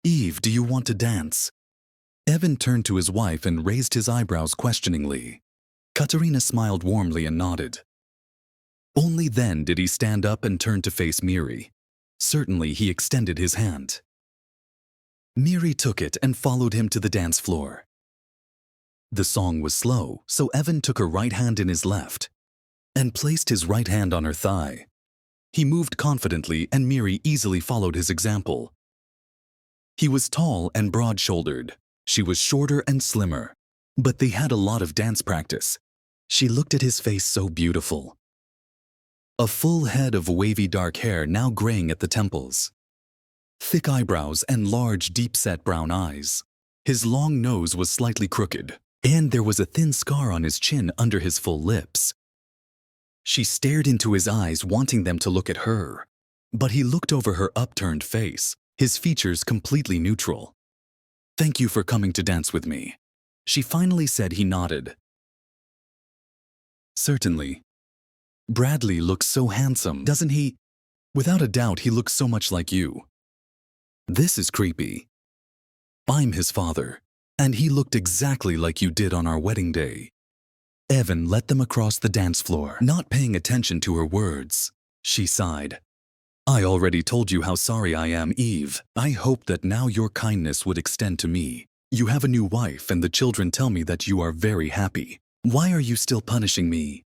Eve, do you want to dance? Evan turned to his wife and raised his eyebrows questioningly. Katerina smiled warmly and nodded. Only then did he stand up and turn to face Miri. Certainly he extended his hand. Miri took it and followed him to the dance floor. The song was slow, so Evan took her right hand in his left and placed his right hand on her thigh. He moved confidently and Miri easily followed his example. He was tall and broad-shouldered. She was shorter and slimmer, but they had a lot of dance practice. She looked at his face so beautiful. A full head of wavy dark hair now graying at the temples. Thick eyebrows and large, deep-set brown eyes. His long nose was slightly crooked, and there was a thin scar on his chin under his full lips. She stared into his eyes, wanting them to look at her, but he looked over her upturned face, his features completely neutral. "Thank you for coming to dance with me," she finally said. He nodded. "Certainly. Bradley looks so handsome, doesn't he? Without a doubt, he looks so much like you. This is creepy. I'm his father, and he looked exactly like you did on our wedding day." Evan led them across the dance floor, not paying attention to her words. She sighed. "I already told you how sorry I am, Eve. I hope that now your kindness would extend to me. You have a new wife and the children tell me that you are very happy. Why are you still punishing me?"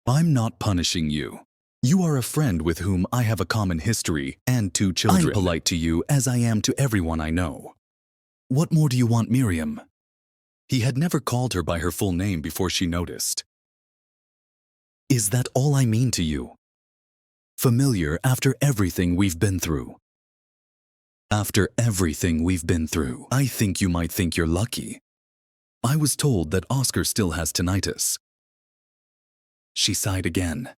"I'm not punishing you. You are a friend with whom I have a common history and 2 children. I'm polite to you as I am to everyone I know. What more do you want, Miriam?" He had never called her by her full name before she noticed. "Is that all I mean to you? Familiar after everything we've been through. After everything we've been through, I think you might think you're lucky. I was told that Oscar still has tinnitus." She sighed again.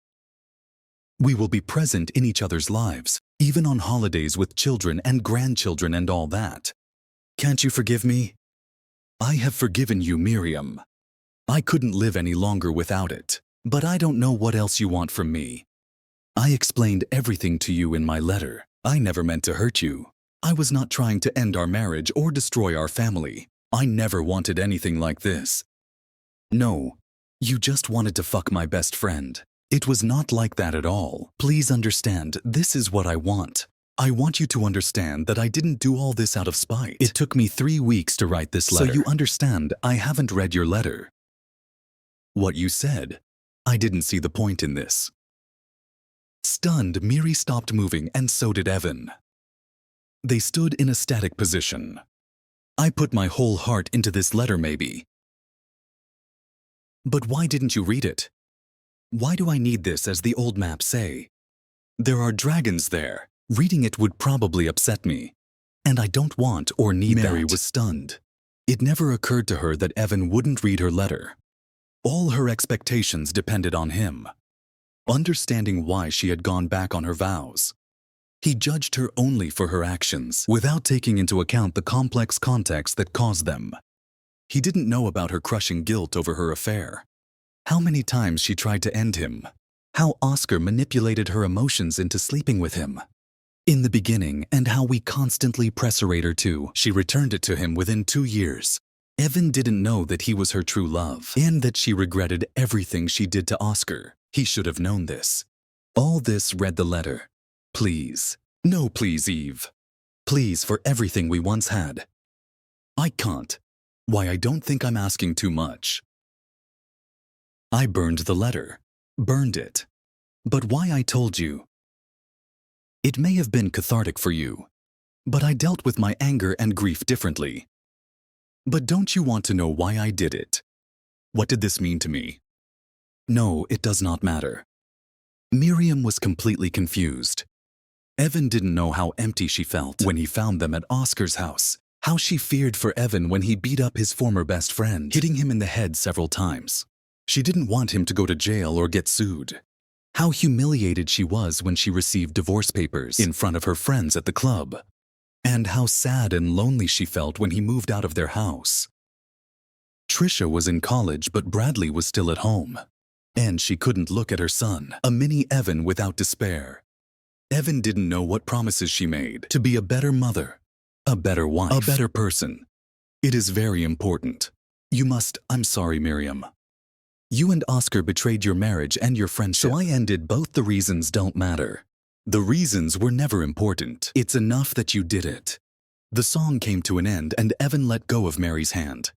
"We will be present in each other's lives, even on holidays with children and grandchildren and all that. Can't you forgive me?" "I have forgiven you, Miriam. I couldn't live any longer without it, but I don't know what else you want from me. I explained everything to you in my letter. I never meant to hurt you. I was not trying to end our marriage or destroy our family. I never wanted anything like this. No, you just wanted to fuck my best friend. It was not like that at all. Please understand, this is what I want. I want you to understand that I didn't do all this out of spite. It took me 3 weeks to write this letter. So you understand, I haven't read your letter. What you said, I didn't see the point in this." Stunned, Miri stopped moving and so did Evan. They stood in a static position. "I put my whole heart into this letter, maybe. But why didn't you read it? Why do I need this, as the old maps say? There are dragons there. Reading it would probably upset me. And I don't want or need that." Mary was stunned. It never occurred to her that Evan wouldn't read her letter. All her expectations depended on him. Understanding why she had gone back on her vows. He judged her only for her actions, without taking into account the complex context that caused them. He didn't know about her crushing guilt over her affair. How many times she tried to end him. How Oscar manipulated her emotions into sleeping with him. In the beginning, and how we constantly pressurate her to. She returned it to him within 2 years. Evan didn't know that he was her true love, and that she regretted everything she did to Oscar. He should have known this. All this read the letter. "Please. No, please, Eve. Please, for everything we once had. I can't. Why, I don't think I'm asking too much." I burned the letter. Burned it. But why I told you. It may have been cathartic for you, but I dealt with my anger and grief differently. But don't you want to know why I did it? What did this mean to me? No, it does not matter. Miriam was completely confused. Evan didn't know how empty she felt when he found them at Oscar's house, how she feared for Evan when he beat up his former best friend, hitting him in the head several times. She didn't want him to go to jail or get sued. How humiliated she was when she received divorce papers in front of her friends at the club. And how sad and lonely she felt when he moved out of their house. Trisha was in college, but Bradley was still at home. And she couldn't look at her son, a mini Evan, without despair. Evan didn't know what promises she made to be a better mother, a better wife, a better person. It is very important. I'm sorry, Miriam. You and Oscar betrayed your marriage and your friendship. So I ended. Both the reasons don't matter. The reasons were never important. It's enough that you did it. The song came to an end and Evan let go of Mary's hand.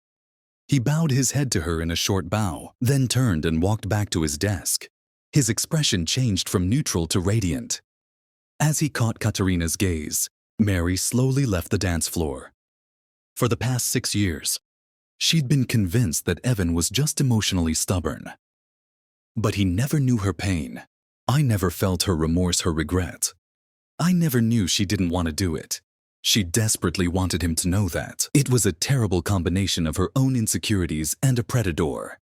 He bowed his head to her in a short bow, then turned and walked back to his desk. His expression changed from neutral to radiant. As he caught Katerina's gaze, Mary slowly left the dance floor. For the past 6 years, she'd been convinced that Evan was just emotionally stubborn. But he never knew her pain. I never felt her remorse, her regret. I never knew she didn't want to do it. She desperately wanted him to know that. It was a terrible combination of her own insecurities and a predator,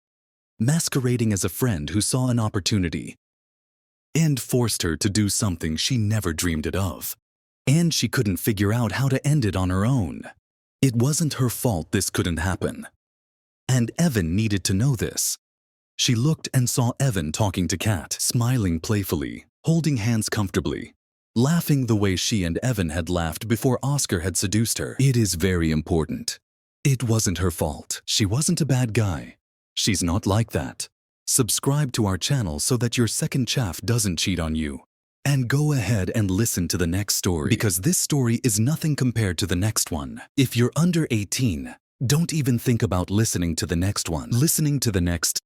masquerading as a friend who saw an opportunity and forced her to do something she never dreamed it of. And she couldn't figure out how to end it on her own. It wasn't her fault this couldn't happen. And Evan needed to know this. She looked and saw Evan talking to Kat, smiling playfully, holding hands comfortably, laughing the way she and Evan had laughed before Oscar had seduced her. It is very important. It wasn't her fault. She wasn't a bad guy. She's not like that. Subscribe to our channel so that your second chaff doesn't cheat on you. And go ahead and listen to the next story, because this story is nothing compared to the next one. If you're under 18, don't even think about listening to the next one. Listening to the next